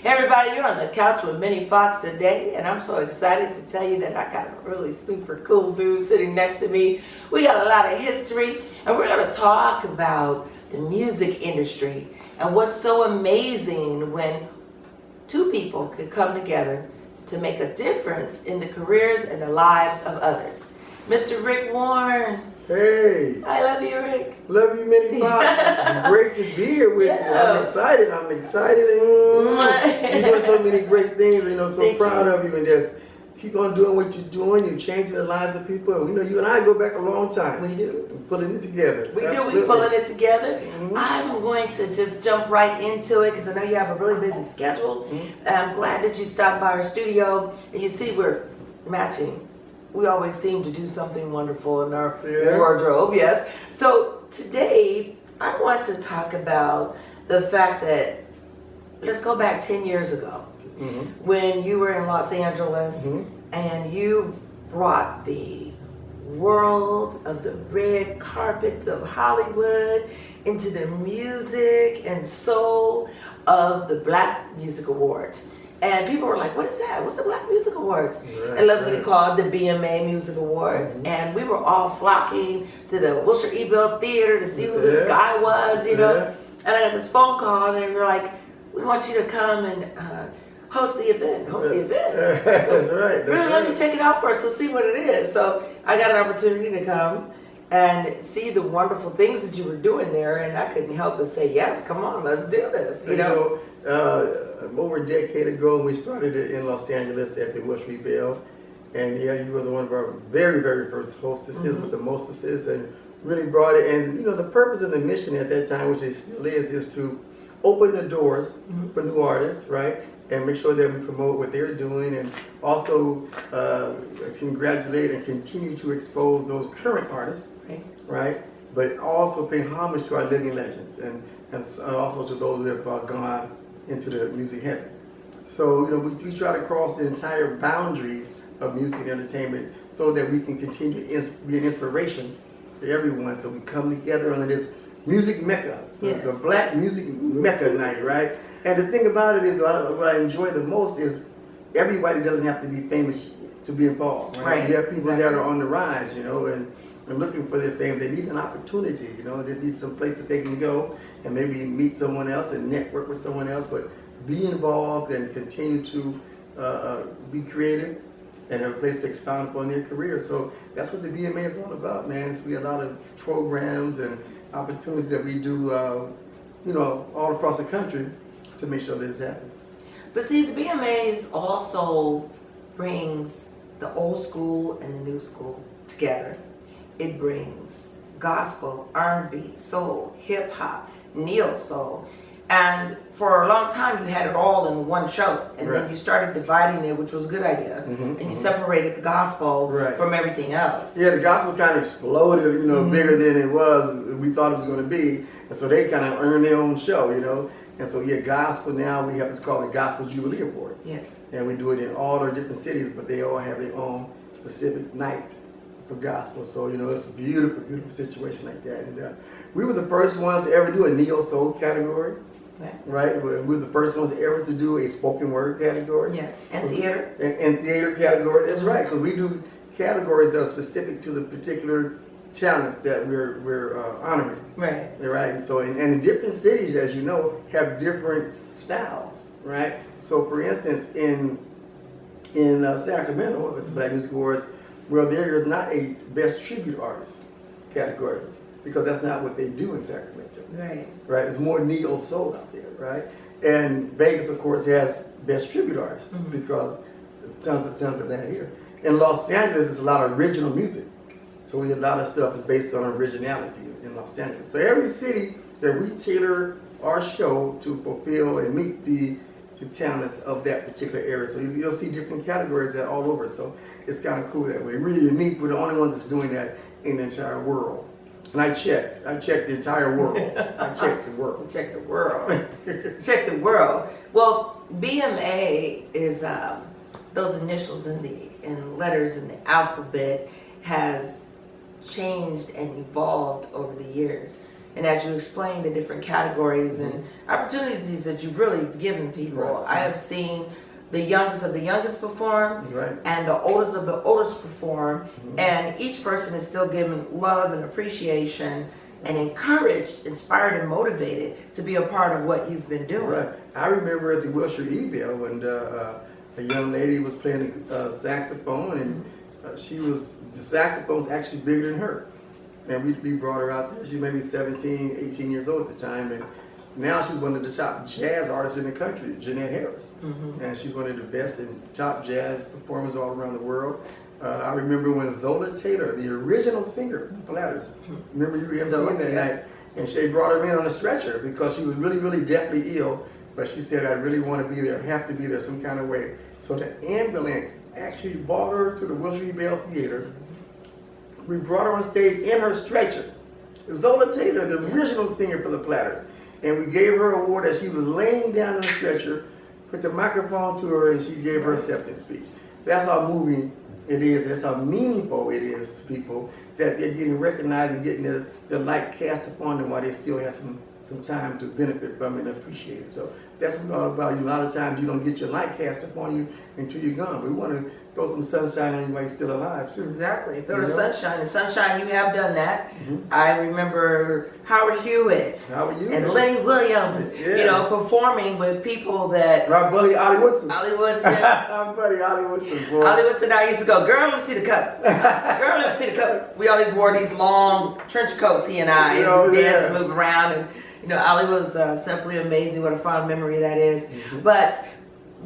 Hey everybody, you're on the couch with Minnie Fox today, and I'm so excited to tell you that I got a really super cool dude sitting next to me. We got a lot of history, and we're going to talk about the music industry and what's so amazing when two people could come together to make a difference in the careers and the lives of others. Mr. Rick Warren. Hey. I love you, Rick. Love you, Minnie Fox. It's great to be here with you. I'm excited. You're doing so many great things. So proud of you, and just keep on doing what you're doing. You're changing the lives of people. And you and I go back a long time. We do. We're putting it together. We're pulling it together. I'm going to just jump right into it because I know you have a really busy schedule. I'm glad that you stopped by our studio, and you see we're matching. We always seem to do something wonderful in our wardrobe, yes. So today, I want to talk about the fact that, let's go back 10 years ago, when you were in Los Angeles, and you brought the world of the red carpets of Hollywood into the music and soul of the Black Music Awards. And people were like, what is that? What's the Black Music Awards? And lovingly called the BMA Music Awards. And we were all flocking to the Wilshire E-Bill Theater to see who this guy was, you know. And I got this phone call, and they were like, we want you to come and host the event. That's right. Let me check it out first. Let's see what it is. So I got an opportunity to come and see the wonderful things that you were doing there, and I couldn't help but say, yes, come on, let's do this, you know. Over a decade ago, we started it in Los Angeles at the Wilshire E-Bill, and you were one of our very, very first hostesses with the mostesses, and really brought it. And the purpose and the mission at that time, which it still is to open the doors for new artists, right? And make sure that we promote what they're doing, and also congratulate and continue to expose those current artists, right? But also pay homage to our living legends, and also to those that have gone into the music heaven. So we try to cross the entire boundaries of music and entertainment so that we can continue to be an inspiration for everyone. So we come together on this music mecca, the Black Music Mecca night, right? And the thing about it is, what I enjoy the most is everybody doesn't have to be famous to be involved. Right? You have people that are on the rise, and looking for their fame. They need an opportunity, they just need some place that they can go and maybe meet someone else and network with someone else, but be involved and continue to be creative and have a place to expound upon their career. So that's what the BMA is all about, man. It's a lot of programs and opportunities that we do, all across the country to make sure this happens. But see, the BMAs also brings the old school and the new school together. It brings gospel, R&B, soul, hip hop, neo soul. And for a long time you had it all in one show, and then you started dividing it, which was a good idea, and you separated the gospel from everything else. Yeah, the gospel kind of exploded, bigger than it was, we thought it was going to be, and so they kind of earned their own show, And so gospel now, we have what's called the Gospel Jubilee Awards. Yes. And we do it in all our different cities, but they all have their own specific night for gospel. So, it's a beautiful, beautiful situation like that. And we were the first ones to ever do a neo soul category. Right? We were the first ones ever to do a spoken word category. Yes, and theater. And theater category. That's right, because we do categories that are specific to the particular talents that we're honoring. Right. And so, and different cities, as you know, have different styles, right? So, for instance, in Sacramento, with the Black Music Awards, there is not a Best Tribute Artist category, because that's not what they do in Sacramento. Right. It's more neo soul out there, right? And Vegas, of course, has Best Tribute Artist because there's tons of that here. In Los Angeles, it's a lot of original music. So a lot of stuff is based on originality in Los Angeles. So every city that we tailor our show to fulfill and meet the talents of that particular area. So you'll see different categories that all over. So it's kind of cool that way. Really unique. We're the only ones that's doing that in the entire world. And I checked the entire world. I checked the world. Check the world. Check the world. Well, BMA is those initials in letters in the alphabet has changed and evolved over the years. And as you explain the different categories and opportunities that you've really given people, Right. I have seen the youngest of the youngest perform Right. and the oldest of the oldest perform, and each person is still given love and appreciation and encouraged, inspired, and motivated to be a part of what you've been doing. Right. I remember at the Wilshire E-Bell when a young lady was playing saxophone, and the saxophone was actually bigger than her. And we brought her out there. She may be 17, 18 years old at the time, and now she's one of the top jazz artists in the country, Jeanette Harris. And she's one of the best and top jazz performers all around the world. I remember when Zola Taylor, the original singer of Platters, remember you were Zola, emceeing that yes. night, and she brought her in on a stretcher because she was really, really deathly ill, but she said, I really want to be there, have to be there some kind of way. So the ambulance actually brought her to the Wilshire E-Bell Theater. We brought her on stage in her stretcher. Zola Taylor, the original singer for the Platters. And we gave her an award as she was laying down on the stretcher, put the microphone to her, and she gave her acceptance speech. That's how moving it is. That's how meaningful it is to people that they're getting recognized and getting their light cast upon them while they still have some time to benefit from it and appreciate it. So that's what it's all about. A lot of times you don't get your light cast upon you until you're gone. We want to throw some sunshine on you while you're still alive, too. Exactly. Throw You the know? sunshine. And sunshine, you have done that. I remember Howard Hewitt How are you? and Lenny Williams, Yeah. you know, performing with people that My buddy Ollie Woodson. Ollie Woodson. My buddy Ollie Woodson, boy. Ollie Woodson and I used to go, girl, let me see the cup. Girl, let me see the cup. We always wore these long trench coats, he and I, and Oh, we danced yeah. and moved around. And, you know, Ollie was simply amazing. What a fond memory that is. But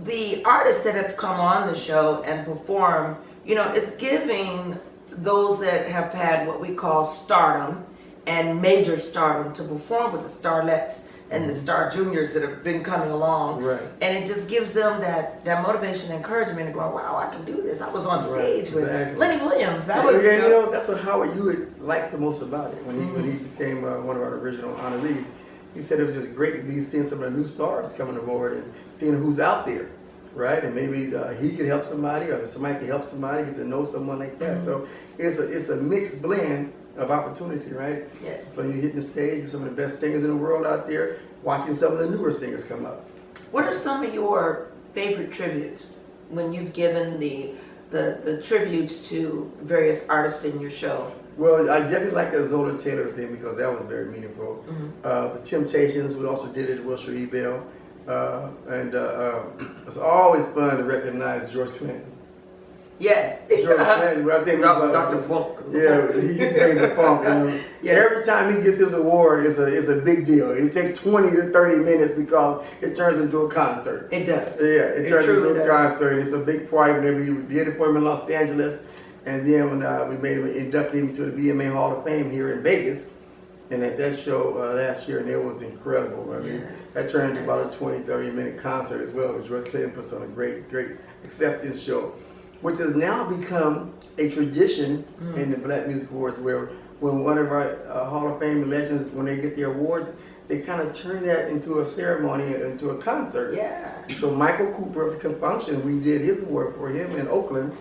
the artists that have come on the show and performed, you know, it's giving those that have had what we call stardom and major stardom to perform with the starlets and the star juniors that have been coming along. Right. And it just gives them that motivation and encouragement to go, wow, I can do this. I was on stage with exactly. Lenny Williams. That And was, you know, that's what Howard Hewitt liked the most about it when he became one of our original honorees. He said it was just great to be seeing some of the new stars coming aboard and seeing who's out there, right? And maybe he could help somebody, or somebody could help somebody, get to know someone like that. So it's a mixed blend of opportunity, right? Yes. So you're hitting the stage, some of the best singers in the world out there, watching some of the newer singers come up. What are some of your favorite tributes when you've given the tributes to various artists in your show? Well, I definitely like that Zola Taylor thing because that was very meaningful. The Temptations, we also did it at Wilshire E-Bell. And it's always fun to recognize George Clinton. Yes. George Clinton, what I think about Dr. Funk. Yeah, he brings the funk. And Yes. every time he gets his award, it's a big deal. It takes 20 to 30 minutes because it turns into a concert. It does. So, yeah, it turns truly into a does. concert. It's a big party whenever you did it for him in Los Angeles. And then when we made him induct him to the BMA Hall of Fame here in Vegas. And at that show last year, and it was incredible. I mean, Yes. that turned into about a 20, 30-minute concert as well. George Clinton puts on a great acceptance show, which has now become a tradition in the Black Music Awards, where when one of our Hall of Fame legends, when they get their awards, they kind of turn that into a ceremony, into a concert. Yeah. So Michael Cooper of the Confunction, we did his award for him in Oakland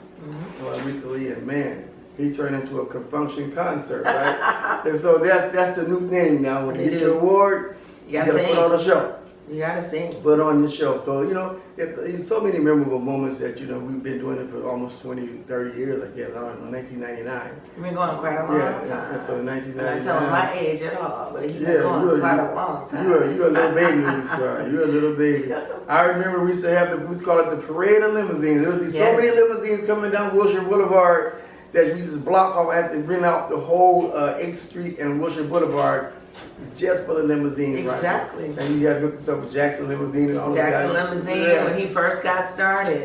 recently, and man, he turned into a Confunction concert, right? And so that's the new thing now. When you They get do. your award, You you gotta gotta put sing. on a show. You gotta sing. Put on the show. So, you know, it's so many memorable moments that, you know, we've been doing it for almost 20, 30 years, I guess. I don't know, 1999. You've been going quite a long Yeah, time. and so I'm 1999. not telling my age at all, but you've been Yeah, going quite a long time. you're a little baby, Miss Star. You're a little baby. I remember we used to have we used to call it the parade of limousines. There would be so Yes. many limousines coming down Wilshire Boulevard that you just block off. I had to bring out the whole 8th Street and Wilshire Boulevard just for the limousines. Exactly. Right? And you got to hook this up with Jackson Limousine and all those Jackson guys. Limousine, Yeah. when he first got started.